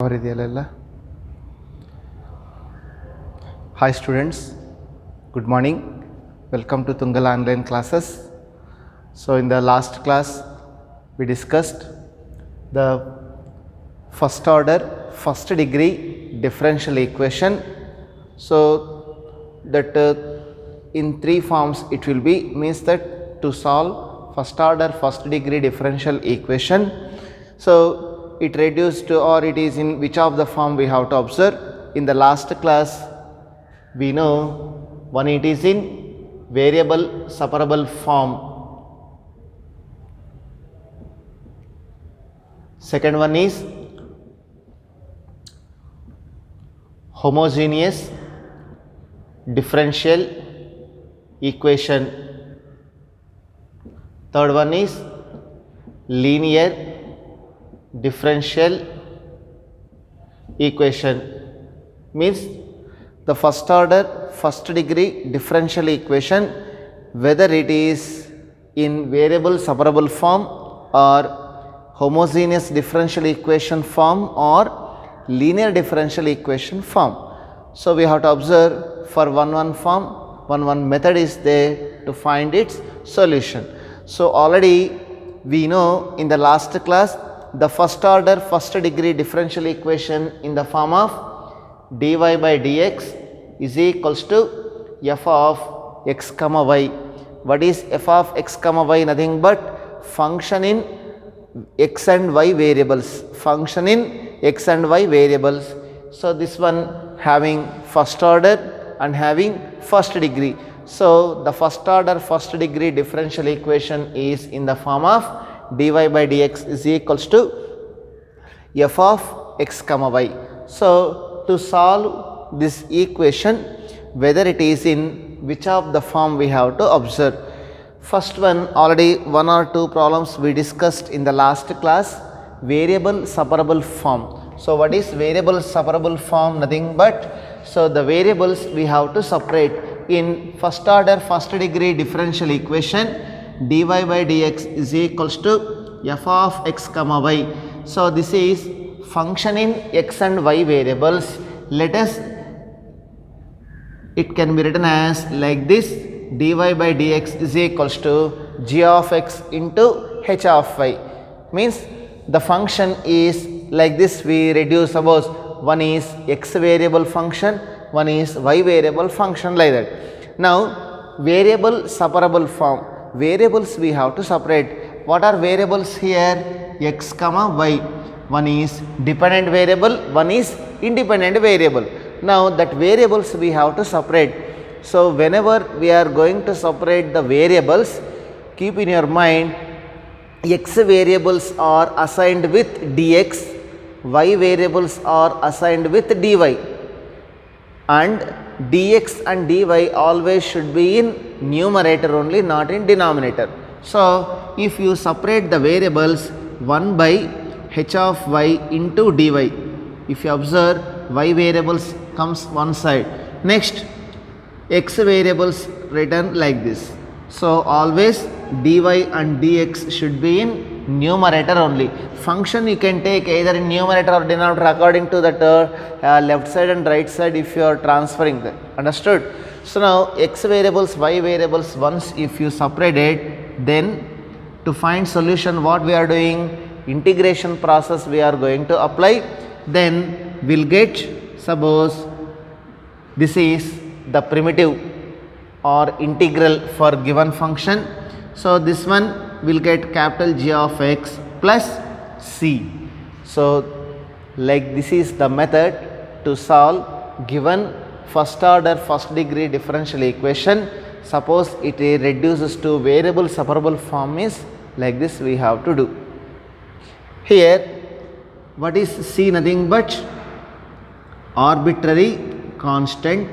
Hi students, good morning. Welcome to Tungal online classes. So in the last class we discussed the first order first degree differential equation. So that in three forms it will be, means that to solve first order first degree differential equation, so it reduced to, or it is in which of the form we have to observe. In the last class we know one, it is in variable separable form, second one is homogeneous differential equation, third one is linear differential equation. Means the first order first degree differential equation, whether it is in variable separable form or homogeneous differential equation form or linear differential equation form. So we have to observe for one form, one method is there to find its solution. So already we know in the last class the first order first degree differential equation in the form of dy by dx is equals to f of x comma y. What is f of x comma y? Nothing but function in x and y variables, function in x and y variables. So this one having first order and having first degree. So the first order first degree differential equation is in the form of dy by dx is equals to f of x comma y. So to solve this equation, whether it is in which of the form we have to observe. First one, already one or two problems we discussed in the last class, variable separable form. So what is variable separable form? Nothing but, so the variables we have to separate in first order first degree differential equation. Dy by dx is equals to f of x comma y. So this is function in x and y variables. Let us, it can be written as like this: dy by dx is equals to g of x into h of y. Means the function is like this, we reduce, suppose one is x variable function, one is y variable function, like that. Now variable separable form, variables we have to separate. What are variables here? X comma y. One is dependent variable, one is independent variable. Now that variables we have to separate. So whenever we are going to separate the variables, keep in your mind x variables are assigned with dx, y variables are assigned with dy, and dx and dy always should be in numerator only, not in denominator. So if you separate the variables 1 by h of y into dy, if you observe, y variables comes one side, next x variables written like this. So always dy and dx should be in numerator only. Function you can take either in numerator or denominator according to that left side and right side if you are transferring that. Understood? So now x variables, y variables, once if you separate it, then to find solution what we are doing, integration process we are going to apply. Then we'll get, suppose this is the primitive or integral for given function. So this one will get capital G of x plus c. So like this is the method to solve given first order first degree differential equation. Suppose it reduces to variable separable form, is like this we have to do. Here what is c? Nothing but arbitrary constant.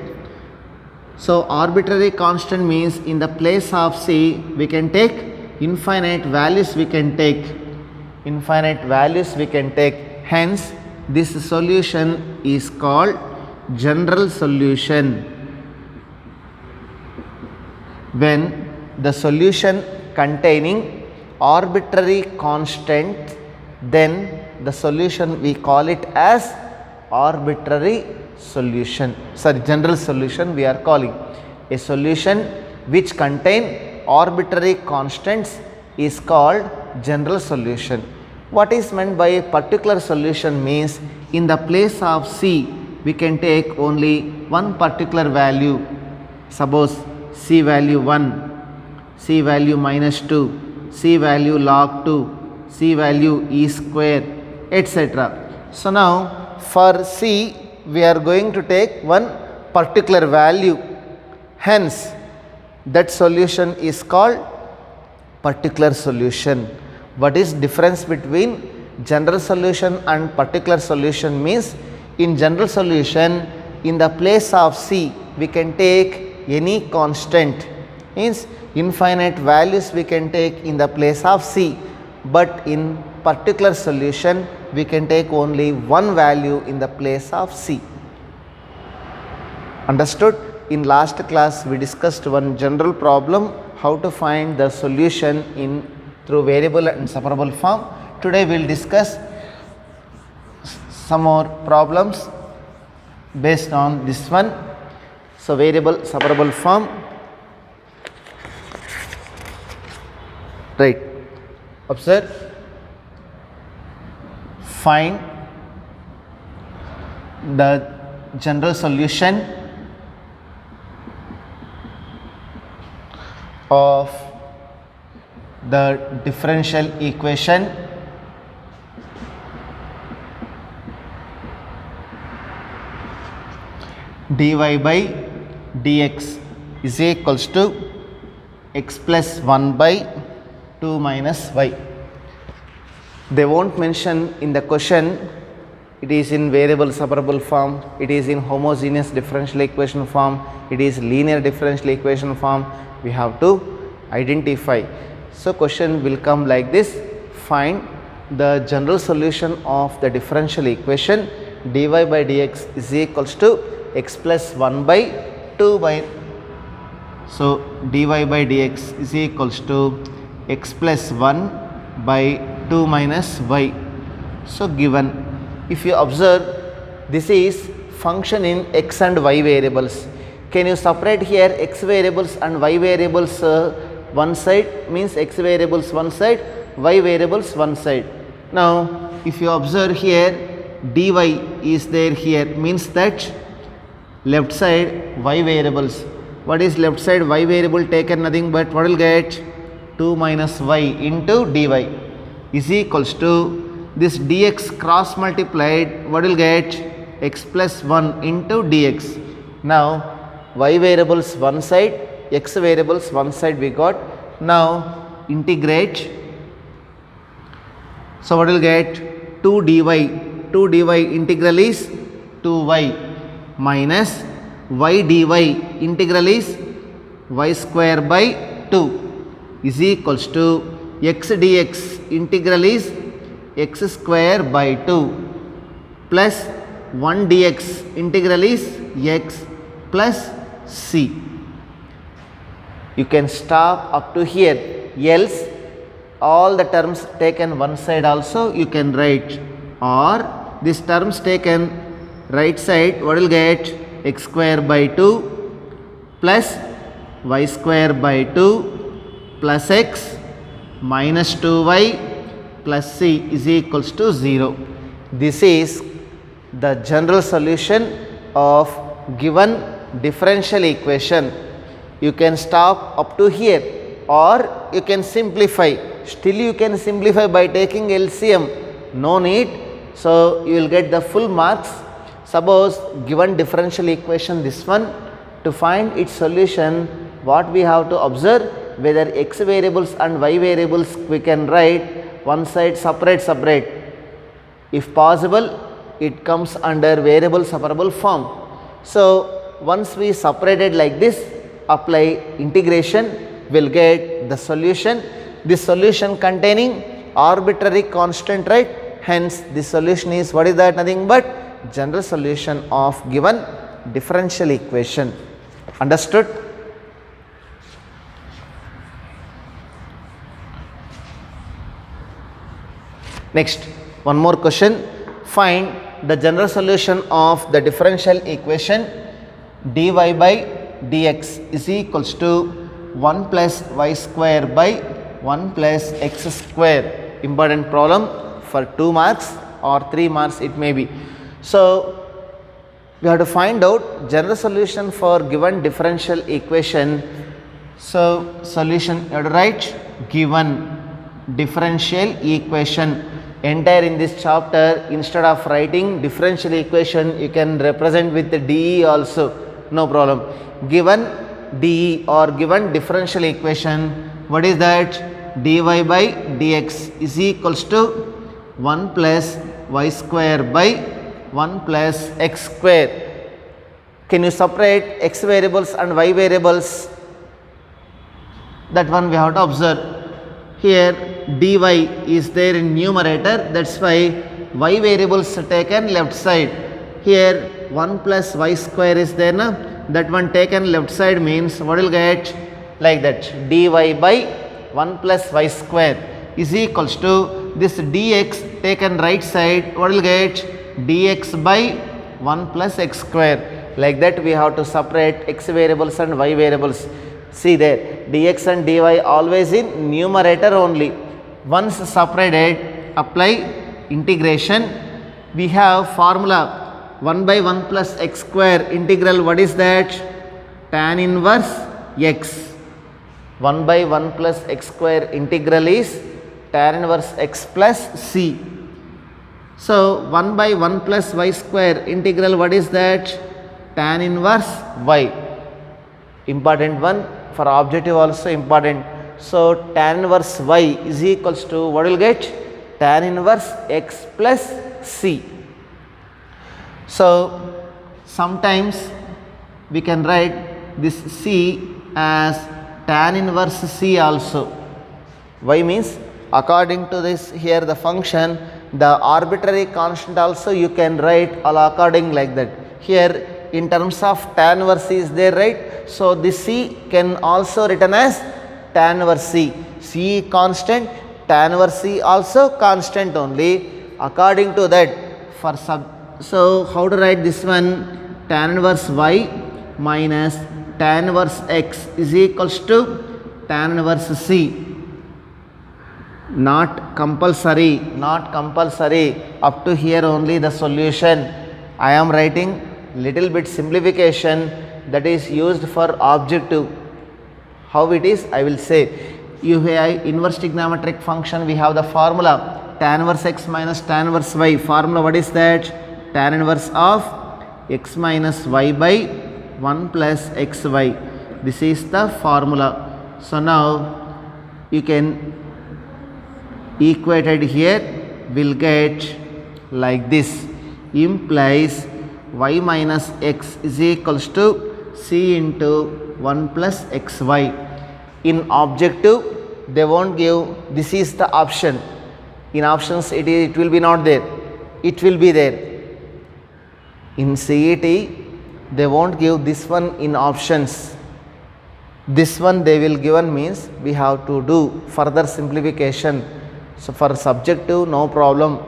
So arbitrary constant means in the place of c we can take infinite values, we can take infinite values, we can take. Hence this solution is called general solution. When the solution containing arbitrary constant, then the solution we call it as arbitrary solution. Sorry, general solution we are calling. A solution which contain arbitrary constants is called general solution. What is meant by a particular solution means in the place of C we can take only one particular value. Suppose C value 1, C value minus 2, C value log 2, C value e square, etc. So now for C we are going to take one particular value. Hence that solution is called particular solution. What is difference between general solution and particular solution means in general solution in the place of C we can take any constant, means infinite values we can take in the place of C, but in particular solution we can take only one value in the place of C. Understood? In last class we discussed one general problem, how to find the solution in through variable and separable form. Today we will discuss some more problems based on this one. So variable separable form, right. Observe, find the general solution of the differential equation dy by dx is equals to x plus 1 by 2 minus y. They won't mention in the question it is in variable separable form, it is in homogeneous differential equation form, it is linear differential equation form. We have to identify. So question will come like this: find the general solution of the differential equation dy by dx is equals to x plus 1 by 2 by, so dy by dx is equals to x plus 1 by 2 minus y. So given, if you observe, this is function in x and y variables. Can you separate here x variables and y variables one side, means x variables one side, y variables one side. Now if you observe here dy is there here, means that left side y variables. What is left side y variable? Taken nothing but what will get 2 minus y into dy is equals to this dx cross multiplied, what will get x plus 1 into dx. Now y variables one side, x variables one side we got. Now integrate, so what will get 2 dy integral is 2y minus y dy integral is y square by 2 is equals to x dx integral is x square by 2 plus 1 dx integral is x plus c. You can stop up to here, else all the terms taken one side also you can write, or these terms taken right side, what will get x square by 2 plus y square by 2 plus x minus 2y plus c is equals to 0. This is the general solution of given differential equation. You can stop up to here, or you can simplify. Still you can simplify by taking LCM, no need. So you will get the full marks. Suppose given differential equation this one, to find its solution what we have to observe, whether x variables and y variables we can write one side separate. If possible it comes under variable separable form. So once we separated like this, apply integration, will get the solution. This solution containing arbitrary constant, right? Hence this solution is, what is that? Nothing but general solution of given differential equation. Understood? Next, One more question. Find the general solution of the differential equation dy by dx is equals to 1 plus y square by 1 plus x square. Important problem for 2 marks or 3 marks it may be. So we have to find out general solution for given differential equation. So solution you have to write given differential equation. Entire in this chapter, instead of writing differential equation, you can represent with the dE also, no problem. Given dE or given differential equation, what is that? Dy by dx is equals to 1 plus y square by 1 plus x square. Can you separate x variables and y variables? That one we have to observe. Here dy is there in numerator, that's why y variables taken left side. Here 1 plus y square is there, na? That one taken left side means what will get? Like that, dy by 1 plus y square is equals to this dx taken right side, what will get? Dx by 1 plus x square. Like that we have to separate x variables and y variables. See there, dx and dy always in numerator only. Once separated, apply integration. We have formula 1 by 1 plus x square integral. What is that? Tan inverse x. 1 by 1 plus x square integral is tan inverse x plus c. So 1 by 1 plus y square integral, what is that? Tan inverse y. Important one, for objective also important. So tan inverse y is equals to what will get? Tan inverse x plus c. So sometimes we can write this c as tan inverse c also. Y means according to this here the function, the arbitrary constant also you can write all according like that. Here in terms of tan inverse c is there, right? So this c can also written as tan inverse c. C constant, tan inverse c also constant only. According to that, for so how to write this one? Tan inverse y minus tan inverse x is equals to tan inverse c. Not compulsory, not compulsory. Up to here only the solution. I am writing little bit simplification that is used for objective. How it is I will say. You have inverse trigonometric function, we have the formula tan inverse x minus tan inverse y. Formula what is that? Tan inverse of x minus y by 1 plus xy. This is the formula. So now you can equated here will get like this, implies y minus x is equals to c into 1 plus xy. In objective they won't give, this is the option. In options it will be not there, it will be there. In CET they won't give this one in options. This one they will given means we have to do further simplification. So for subjective no problem,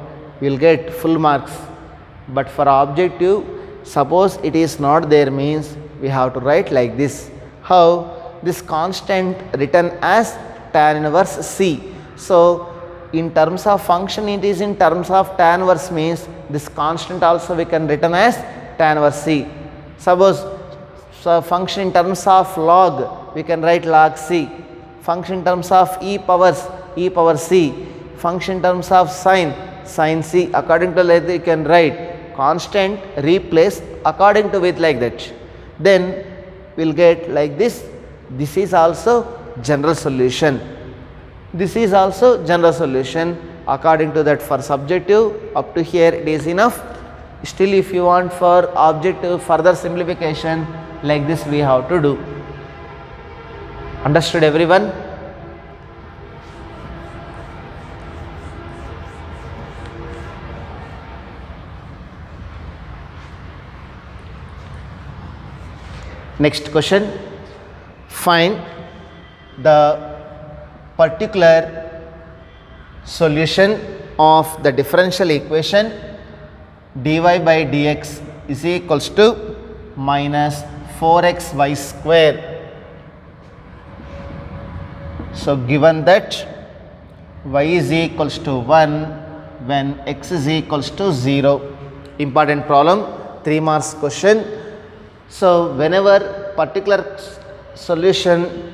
we will get full marks. But for objective, suppose it is not there means we have to write like this. How? This constant written as tan inverse c. So in terms of function it is in terms of tan inverse means this constant also we can written as tan inverse c. Suppose so function in terms of log we can write log c. Function in terms of e power c. Function in terms of sin c. According to that you can write constant replace according to with like that. Then we will get like this. This is also general solution. This is also general solution. According to that for subjective up to here it is enough. Still if you want for objective further simplification like this we have to do. Understood everyone? Next question, find the particular solution of the differential equation dy by dx is equals to minus 4xy square. So given that y is equals to 1 when x is equals to 0. Important problem, 3 marks question. So whenever particular solution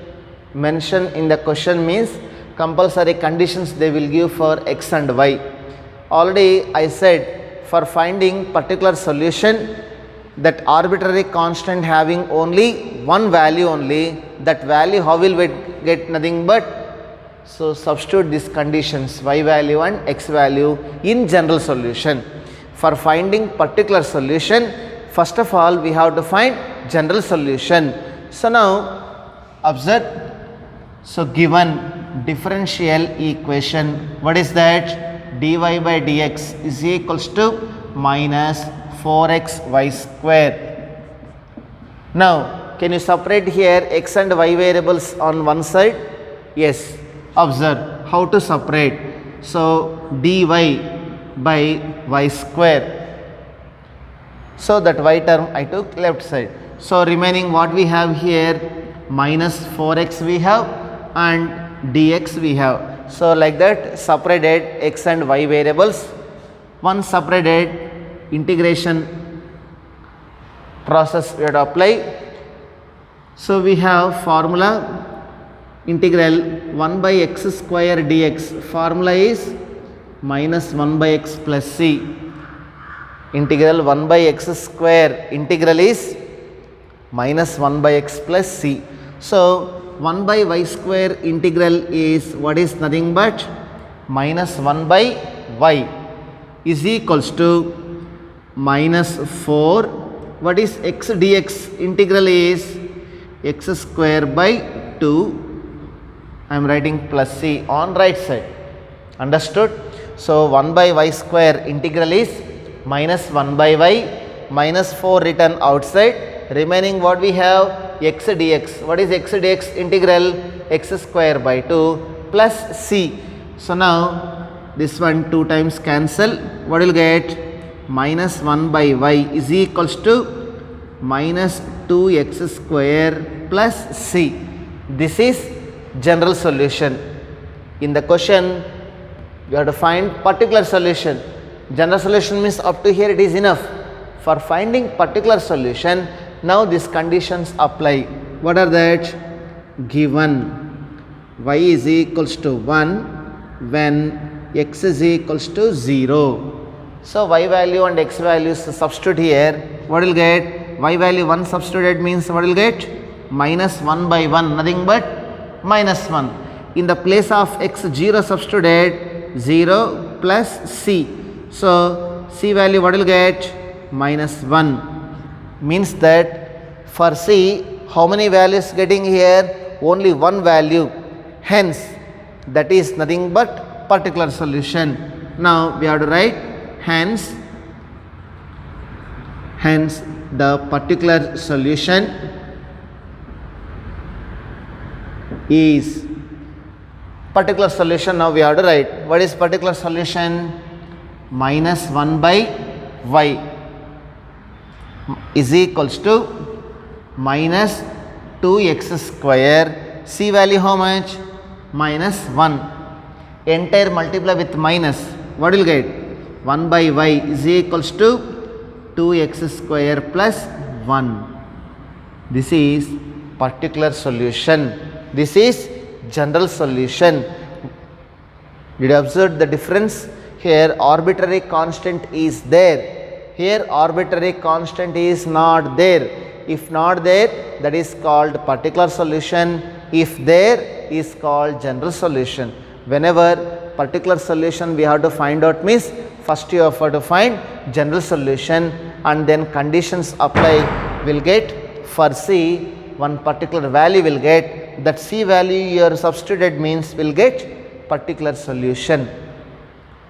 mentioned in the question means compulsory conditions they will give for x and y. Already I said for finding particular solution, that arbitrary constant having only one value only, that value how will we get? Nothing but, so substitute these conditions y value and x value in general solution. For finding particular solution, first of all we have to find general solution. So now observe, so given differential equation, what is that? Dy by dx is equals to minus 4xy square. Now can you separate here x and y variables on one side? Yes. Observe how to separate. So dy by y square. So that y term I took left side. So remaining what we have here, minus 4x we have and dx we have. So like that separated x and y variables. One separated integration process we have to apply. So we have formula integral 1 by x square dx. Formula is minus 1 by x plus c. Integral 1 by x square integral is minus 1 by x plus c. So 1 by y square integral is what is nothing but minus 1 by y is equals to minus 4. What is x dx? Integral is x square by 2. I am writing plus c on right side. Understood? So 1 by y square integral is minus 1 by y, minus 4 written outside. Remaining what we have, x dx. What is x dx? Integral x square by 2 plus c. So now this one 2 times cancel. What will get? Minus 1 by y is equals to minus 2x square plus c. This is general solution. In the question you have to find particular solution. General solution means up to here it is enough. For finding particular solution, now these conditions apply. What are that? Given y is equals to 1 when x is equals to 0. So y value and x values substitute here. What will get? Y value 1 substituted means what will get? Minus 1 by 1, nothing but minus 1. In the place of x 0 substituted 0 plus c. So c value what will get? Minus 1. Means that for c how many values getting here? Only one value. Hence that is nothing but particular solution. Now we have to write hence the particular solution is particular solution. Now we have to write what is particular solution? Minus 1 by y is equals to minus 2x square. C value how much? Minus 1. Entire multiply with minus. What will get? 1 by y is equals to 2x square plus 1. This is particular solution. This is general solution. Did you observe the difference? Here arbitrary constant is there. Here arbitrary constant is not there. If not there, that is called particular solution. If there, is called general solution. Whenever particular solution we have to find out means first you have to find general solution and then conditions apply, will get for C one particular value will get, that C value you are substituted means will get particular solution.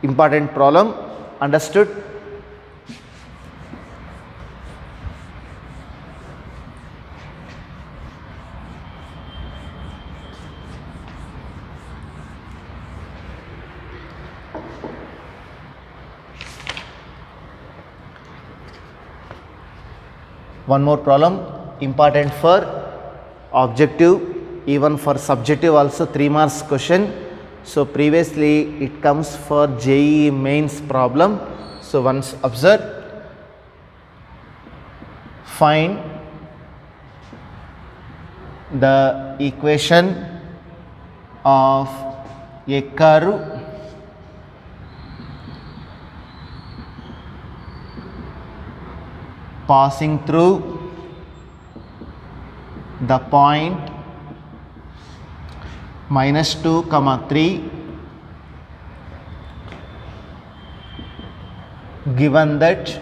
Important problem, understood? One more problem important for objective, even for subjective also 3 marks question. So previously it comes for JEE mains problem. So once observe, find the equation of a curve passing through the point -2, 3, given that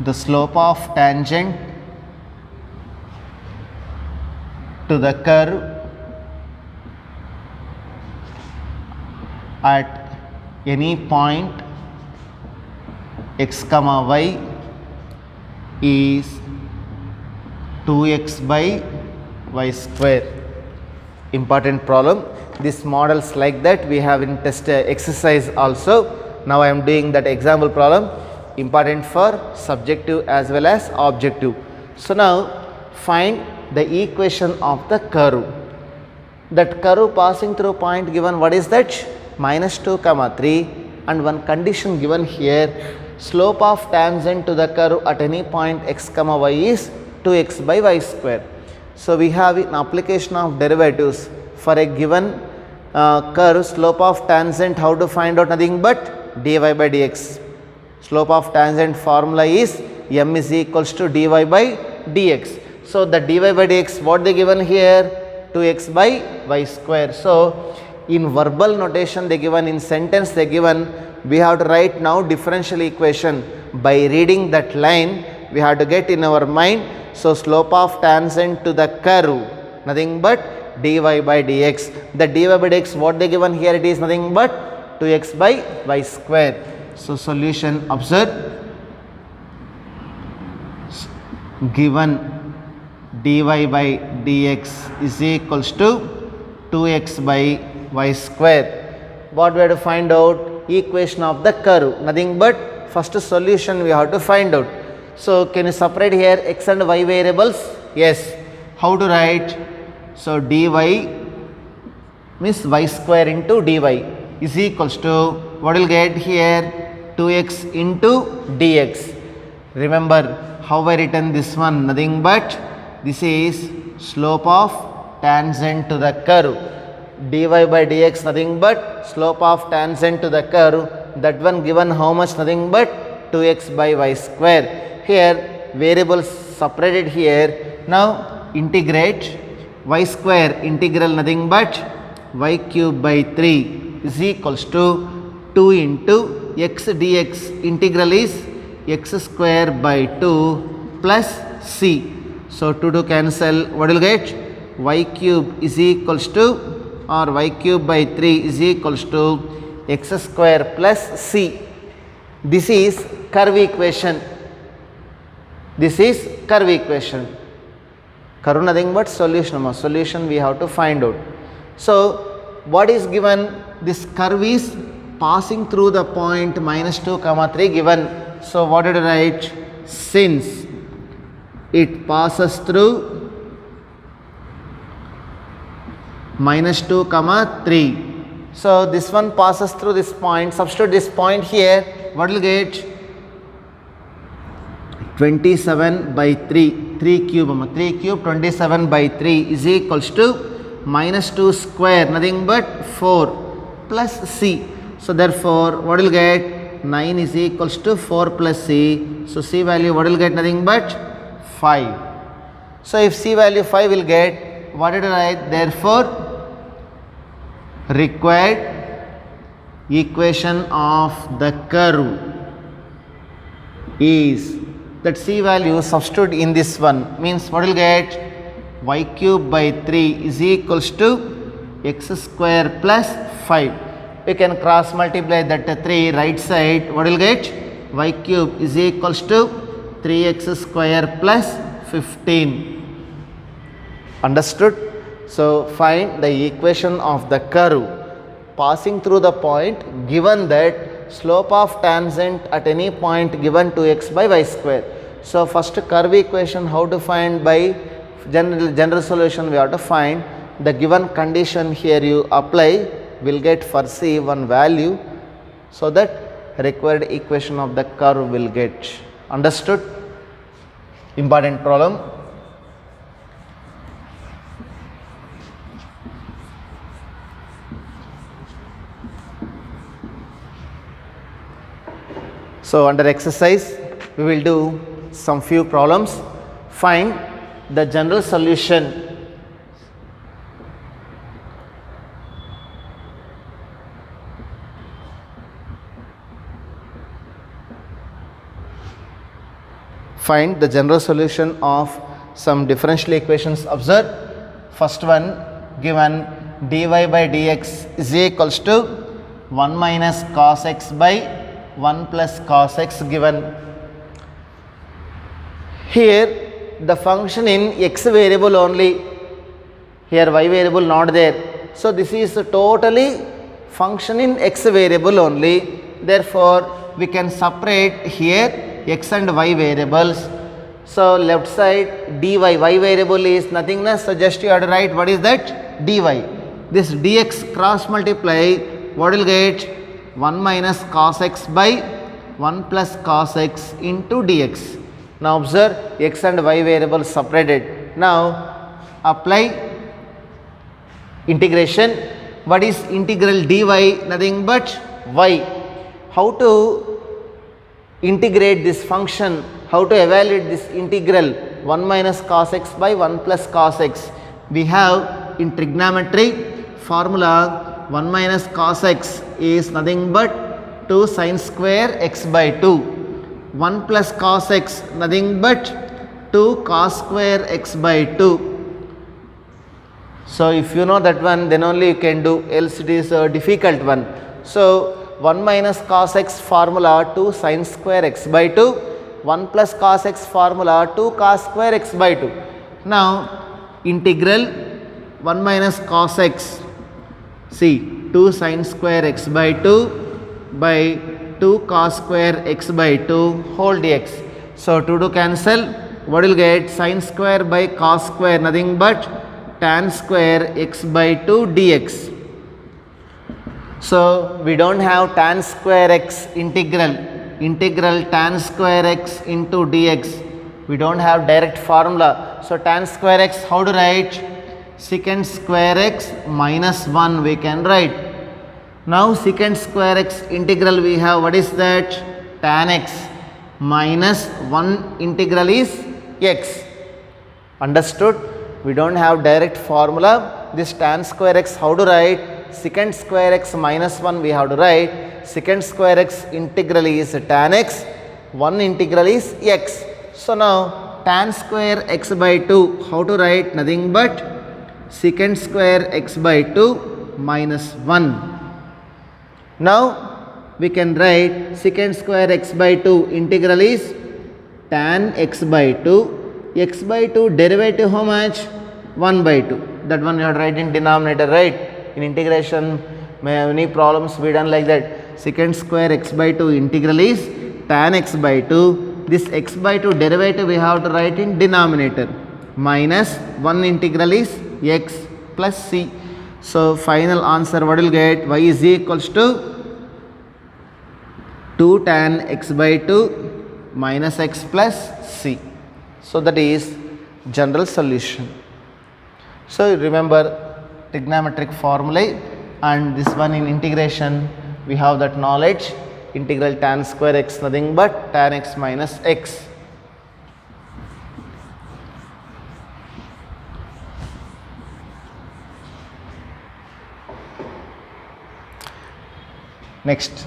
the slope of tangent to the curve at any point x comma y is 2x by y square. Important problem. This models like that we have in test exercise also. Now I am doing that example problem, important for subjective as well as objective. So now find the equation of the curve. That curve passing through point given, what is that? -2, 3, and one condition given here, slope of tangent to the curve at any point x comma y is 2x by y square. So we have an application of derivatives for a given curve, slope of tangent, how to find out? Nothing but dy by dx. Slope of tangent formula is m is equals to dy by dx. So the dy by dx, what they given here? 2x by y square. So in verbal notation they given, in sentence they given, we have to write now differential equation. By reading that line we have to get in our mind. So slope of tangent to the curve, nothing but dy by dx. The dy by dx, what they given here, it is nothing but 2x by y square. So solution, observe, given dy by dx is equals to 2x by y square. What we have to find out? Equation of the curve, nothing but first solution we have to find out. So can you separate here x and y variables? Yes. How to write? So dy means y square into dy is equals to, what will get here? 2x into dx. Remember how I written this one? Nothing but this is slope of tangent to the curve. Dy by dx, nothing but slope of tangent to the curve. That one given how much? Nothing but 2x by y square. Here variables separated here. Now integrate y square, integral nothing but y cube by 3 is equals to 2 into x dx. Integral is x square by 2 plus c. So 2 cancel, what will get? Y cube is equals to, or y cube by 3 is equals to x square plus c. This is curve equation. This is curve equation. Curve nothing but solution. Solution we have to find out. So what is given? This curve is passing through the point -2, 3 given. So what did I write? Since it passes through -2, 3. So this one passes through this point. Substitute this point here. What will get? 27 by 3. 3 cube. 3 cube 27 by 3 is equals to -2 square, nothing but 4 plus c. So therefore what will get? 9 is equals to 4 plus c. So c value what will get? Nothing but 5. So if c value 5 will get, what did I write? Therefore required equation of the curve is, that c value substitute in this one, means what will get? Y cube by 3 is equals to x square plus 5. We can cross multiply that 3 right side. What will get? Y cube is equals to 3x square plus 15. Understood? So find the equation of the curve passing through the point given that slope of tangent at any point given to x by y square. So first curve equation how to find by general solution we have to find the given condition here you apply will get for C one value, so that required equation of the curve will get. Understood? Important problem. So under exercise we will do some few problems. Find the general solution of some differential equations. Observe, first one given dy by dx is equals to 1 minus cos x by 1 plus cos x given. Here the function in x variable only, here y variable not there. So this is totally function in x variable only. Therefore we can separate here x and y variables. So left side dy, y variable is nothingness, so just you have to write what is that, dy. This dx cross multiply, what will get, 1 minus cos x by 1 plus cos x into dx. Now observe, x and y variables separated. Now apply integration. What is integral dy? Nothing but y. How to integrate this function? How to evaluate this integral 1 minus cos x by 1 plus cos x? We have in trigonometry formula 1 minus cos x is nothing but 2 sin square x by 2. 1 plus cos x nothing but 2 cos square x by 2. So if you know that one, then only you can do, else it is a difficult one. So 1 minus cos x formula 2 sin square x by 2, 1 plus cos x formula 2 cos square x by 2. Now integral 1 minus cos x, see 2 sin square x by 2 by 2 cos square x by 2 whole dx. So to do cancel, what will get, sin square by cos square nothing but tan square x by 2 dx. So we don't have tan square x integral tan square x into dx. We don't have direct formula. So tan square x how to write, secant square x minus 1 we can write. Now secant square x integral we have, what is that, tan x minus 1 integral is x. Understood? We don't have direct formula. This tan square x how to write, secant square x minus 1 we have to write. Secant square x integral is tan x, 1 integral is x. So now tan square x by 2 how to write, nothing but secant square x by 2 minus 1. Now we can write secant square x by 2 integral is tan x by 2, x by 2 derivative how much, 1 by 2. That one you have to write in denominator, right? In integration many problems we done like that. Secant square x by 2 integral is tan x by 2. This x by 2 derivative we have to write in denominator, minus 1 integral is x plus c. So final answer what will get, y is equals to 2 tan x by 2 minus x plus c. So that is general solution. So remember trigonometric formulae, and this one in integration we have that knowledge, integral tan square x nothing but tan x minus x. Next,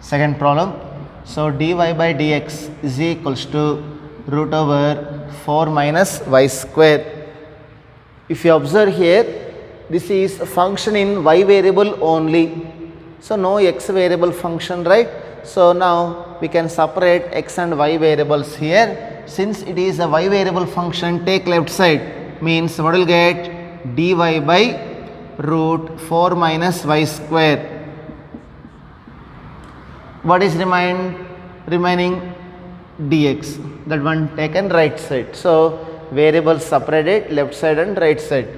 second problem. So dy by dx is equals to root over 4 minus y square. If you observe here, this is a function in y variable only. So no x variable function, right? So now we can separate x and y variables here. Since it is a y variable function, take left side, means what will get, dy by root 4 minus y square. What is remaining? Dx, that one taken right side. So variables separated, left side and right side.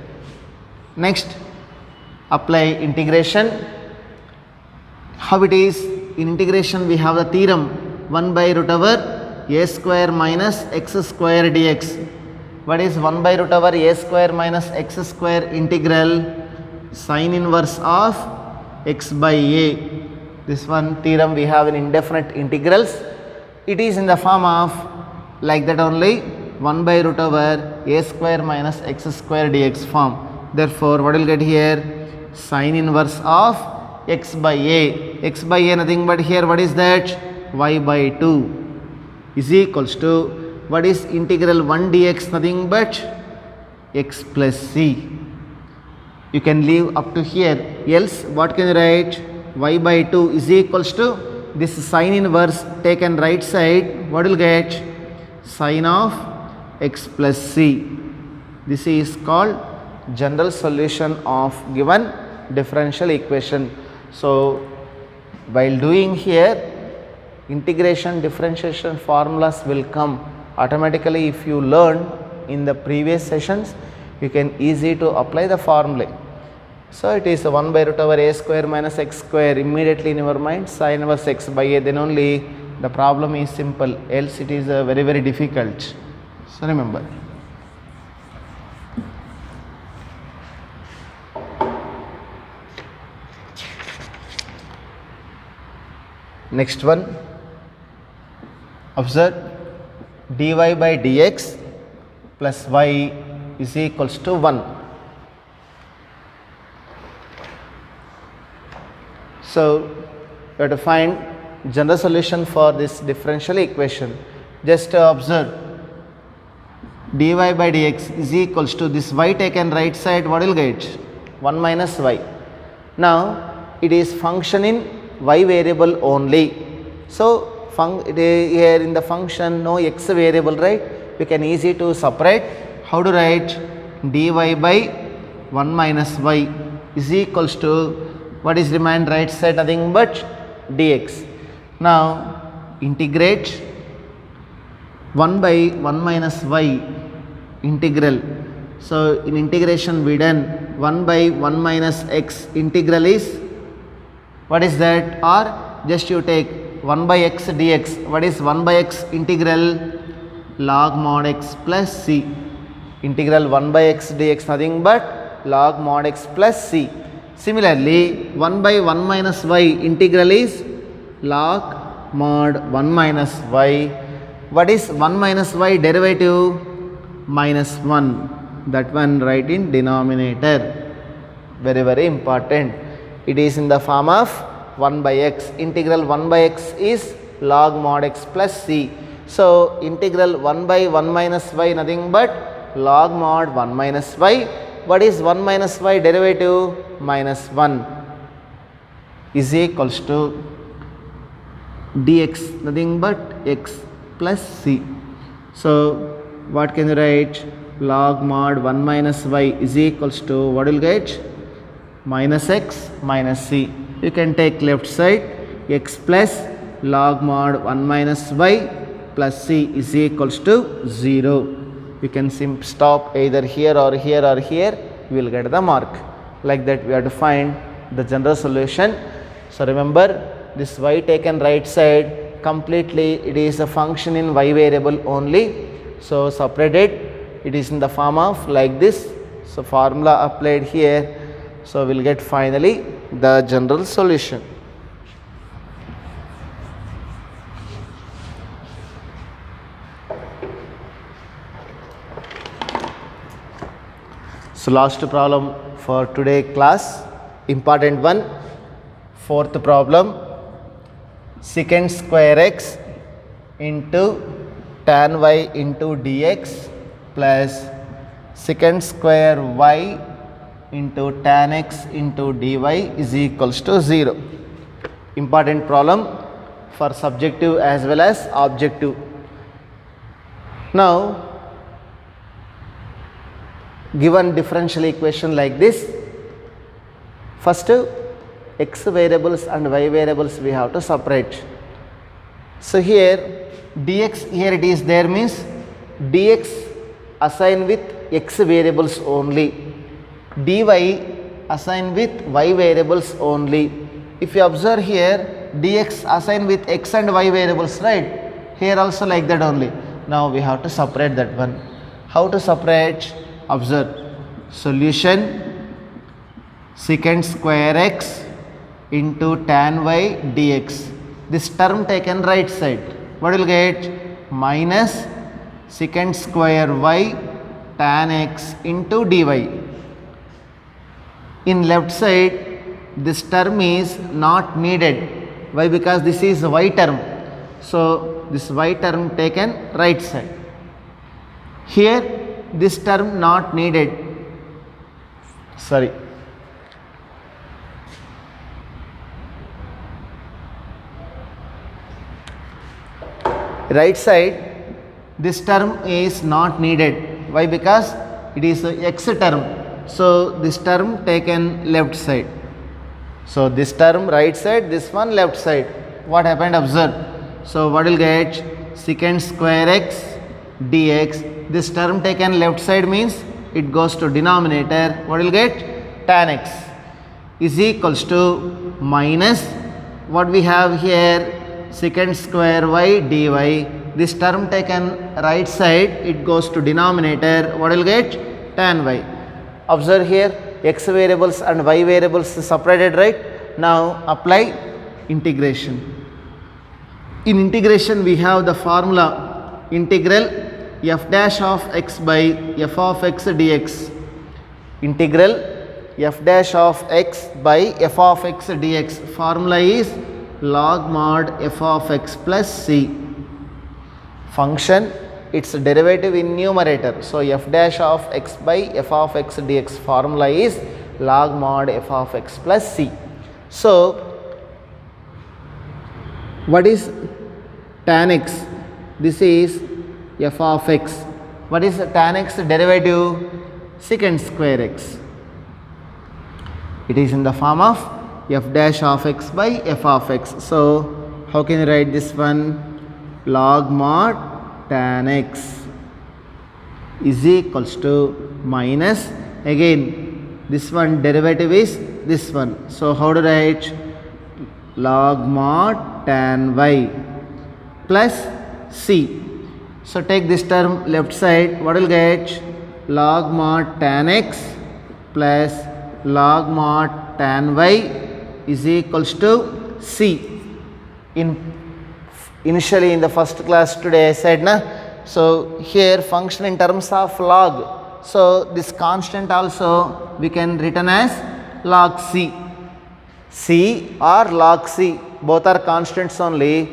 Next, apply integration. How it is? In integration we have the theorem 1 by root over a square minus x square dx. What is 1 by root over a square minus x square integral sine inverse of x by a? This one theorem we have in indefinite integrals. It is in the form of like that only 1 by root over a square minus x square dx form. Therefore, what will get here? Sine inverse of x by a. X by a nothing but here what is that? Y by 2 is equals to what is integral 1 dx nothing but x plus c. You can leave up to here, else what can you write? Y by 2 is equals to this sine inverse taken right side, what will get? Sine of x plus c. This is called general solution of given differential equation. So while doing here, integration differentiation formulas will come automatically. If you learn in the previous sessions, you can easy to apply the formula. So it is 1 by root over a square minus x square, immediately in your mind sine inverse x by a, then only the problem is simple, else it is very difficult. So remember. Next one, observe dy by dx plus y is equals to 1. So you have to find general solution for this differential equation. Just observe dy by dx is equals to this y taken right side, what will get? 1 minus y. Now it is function in y variable only. So here in the function no x variable, right? We can easy to separate. How to write? Dy by 1 minus y is equals to what is remain right side nothing but dx. Now integrate 1 by 1 minus y integral. So in integration we done 1 by 1 minus x integral is what is that? Or just you take 1 by x dx. What is 1 by x integral? Log mod x plus c. Integral 1 by x dx nothing but log mod x plus c. Similarly, 1 by 1 minus y integral is log mod 1 minus y. What is 1 minus y derivative? Minus 1. That one write in denominator. Very important. It is in the form of 1 by x. Integral 1 by x is log mod x plus c. So integral 1 by 1 minus y nothing but log mod 1 minus y. What is 1 minus y derivative? Minus 1 is equals to dx nothing but x plus c. So what can you write? Log mod 1 minus y is equals to what will get? Minus x minus c. You can take left side, x plus log mod 1 minus y plus c is equals to 0. You can stop either here or here or here, you will get the mark. Like that we have to find the general solution. So remember this y taken right side completely, it is a function in y variable only. So separated, it is in the form of like this. So formula applied here. So we will get finally the general solution. So last problem for today class, important one, fourth problem, secant square x into tan y into dx plus secant square y into tan x into dy is equals to 0. Important problem for subjective as well as objective. Now given differential equation like this, first x variables and y variables we have to separate. So here dx, here it is there, means dx assigned with x variables only, dy assigned with y variables only. If you observe here, dx assigned with x and y variables, right? Here also like that only. Now we have to separate that one. How to separate? Observe. Solution secant square x into tan y dx. This term taken right side. What will get? Minus secant square y tan x into dy. In left side, this term is not needed. Why? Because this is y term. So this y term taken right side. Here this term not needed. Sorry. Right side, this term is not needed. Why? Because it is a x term. So this term taken left side. So this term right side, this one left side. What happened? Observe. So what will get? Secant square x dx. This term taken left side means it goes to denominator. What will get? Tan x is equals to minus what we have here, secant square y dy. This term taken right side, it goes to denominator. What will get? Tan y. Observe here, x variables and y variables separated, right? Now apply integration. In integration we have the formula integral f dash of x by f of x dx. Integral f dash of x by f of x dx. Formula is log mod f of x plus c. Function, its derivative in numerator. So f dash of x by f of x dx. Formula is log mod f of x plus c. So what is tan x? This is f of x. What is tan x derivative? Secant square x. It is in the form of f dash of x by f of x. So how can you write this one? Log mod tan x is equals to minus, again this one derivative is this one. So how to write? Log mod tan y plus c. So take this term left side. What will get? Log mod tan x plus log mod tan y is equals to c. Initially in the first class today I said na, so here function in terms of log. So this constant also we can written as log c. C or log c, both are constants only.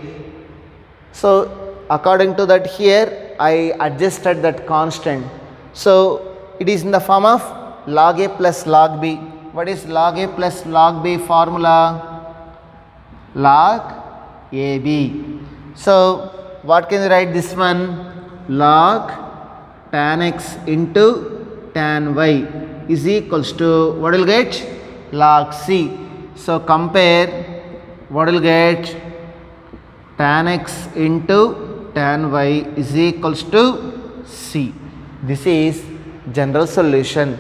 So according to that, here I adjusted that constant. So it is in the form of log a plus log b. What is log a plus log b formula? Log ab. So what can you write this one? Log tan x into tan y is equals to, what will get? Log c. So compare, what will get? Tan x into tan y is equals to c. This is general solution.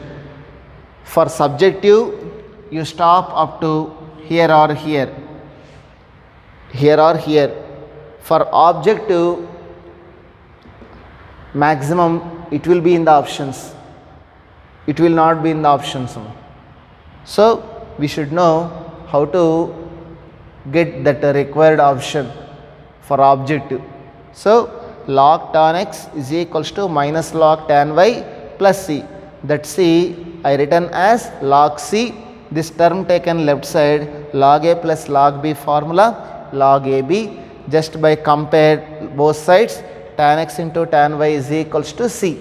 For subjective, you stop up to here or here, here or here. For objective, maximum it will be in the options. It will not be in the options. So we should know how to get that required option for objective. So log tan x is equals to minus log tan y plus c. That c I written as log c. This term taken left side, log a plus log b formula, log ab. Just by compare both sides, tan x into tan y is equals to c.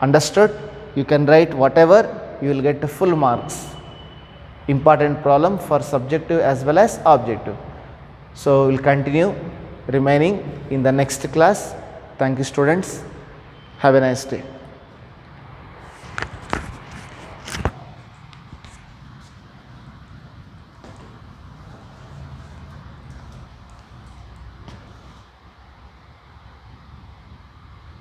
Understood? You can write whatever, you will get full marks. Important problem for subjective as well as objective. So we will continue remaining in the next class. Thank you students. Have a nice day.